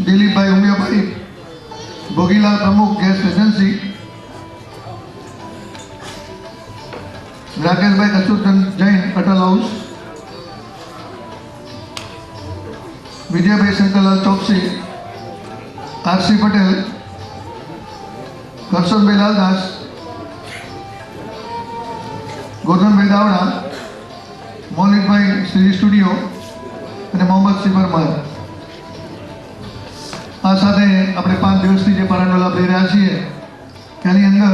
દિલીપભાઈ ઉમિયાભાઈ ભોગીલાલ પ્રમુખ gas agency, રાકેશભાઈ Kasturchand Jain Atal house, Vijaybhai Shankarlal Choksi RC Patel, Karshanbhai Laldas, Gordhanbhai Davda, મૌલિકભાઈ Shri studio અને મોહમ્મદ સિંહ પરમાર. આ સાથે આપણે 5 દિવસથી જે પારાનો લાભ લઈ રહ્યા છીએ એની અંદર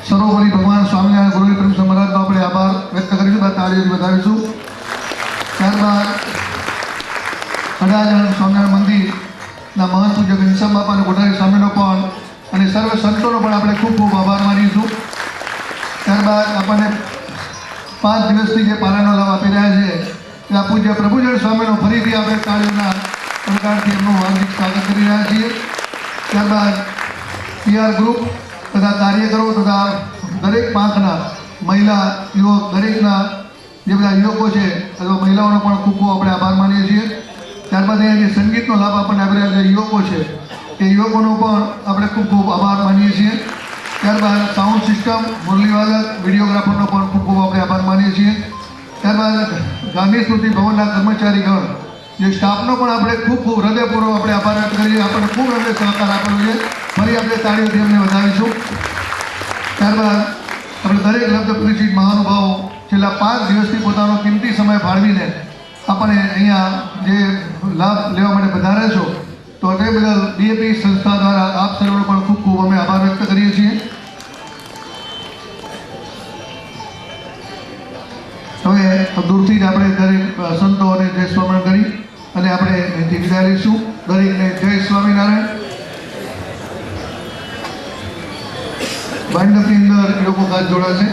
સર્વોપરી ભગવાન સ્વામિનારાયણ ગુરુ પ્રેમ મહારાજનો આપણે આભાર વ્યક્ત કરીશું, તાળીઓથી વધાવીશું. ત્યારબાદ અડાજણ સ્વામિનારાયણ મંદિરના મહંત પૂજ્ય ઘનશ્યામ બાપાના કોઠારી સ્વામીનો પણ અને સર્વ સંતોનો પણ આપણે ખૂબ ખૂબ આભાર માનીશું. ત્યારબાદ આપણને 5 દિવસથી જે પારાનો લાભ આપી રહ્યા છે ત્યાં પૂજ્ય પ્રભુજન સ્વામીનો ફરીથી આપણે તાળીઓના પ્રકારથી એમનું હાર્દિક સ્વાગત કરી રહ્યા છીએ. ત્યારબાદ પીઆર ગ્રુપ તથા કાર્યકરો તથા દરેક પાંખના મહિલા યુવક દરેકના જે બધા યુવકો છે અથવા મહિલાઓનો પણ ખૂબ ખૂબ આપણે આભાર માનીએ છીએ. ત્યારબાદ અહીંયા જે સંગીતનો લાભ આપણને આપી રહ્યા જે યુવકો છે એ યુવકોનો પણ આપણે ખૂબ ખૂબ આભાર માનીએ છીએ. ત્યારબાદ સાઉન્ડ સિસ્ટમ, મુરલીવાદક, વિડીયોગ્રાફરનો પણ ખૂબ ખૂબ આપણે આભાર માનીએ છીએ. ત્યારબાદ ગાંધી સ્મૃતિ ભવનના કર્મચારીગણ જે સ્ટાફનો પણ આપણે ખૂબ ખૂબ હૃદયપૂર્વક આપણે આભાર વ્યક્ત કરીએ. આપણને ખૂબ એમને સહકાર આપેલો છે, ફરી આપણે તાળીઓથી એમને વધાવીશું. ત્યારબાદ આપણે દરેક લબ્ધ પરિચિત મહાનુભાવો છેલ્લા 5 દિવસથી પોતાનો કિંમતી સમય ફાળવીને આપણને અહીંયા જે લાભ લેવા માટે પધારે છો તો તે બદલ ડીએપી સંસ્થા દ્વારા આપ સર્વનો પણ ખૂબ ખૂબ અમે આભાર વ્યક્ત કરીએ છીએ. હવે દૂરથી જ આપણે દરેક સંતોને જય સ્વામિનારાયણ કરી અને આપણે અહીંથી વિદાય લઈશું. દરેકને જય સ્વામિનારાયણ. બાઇન્ડરની અંદર લોકો ખાસ જોડાશે.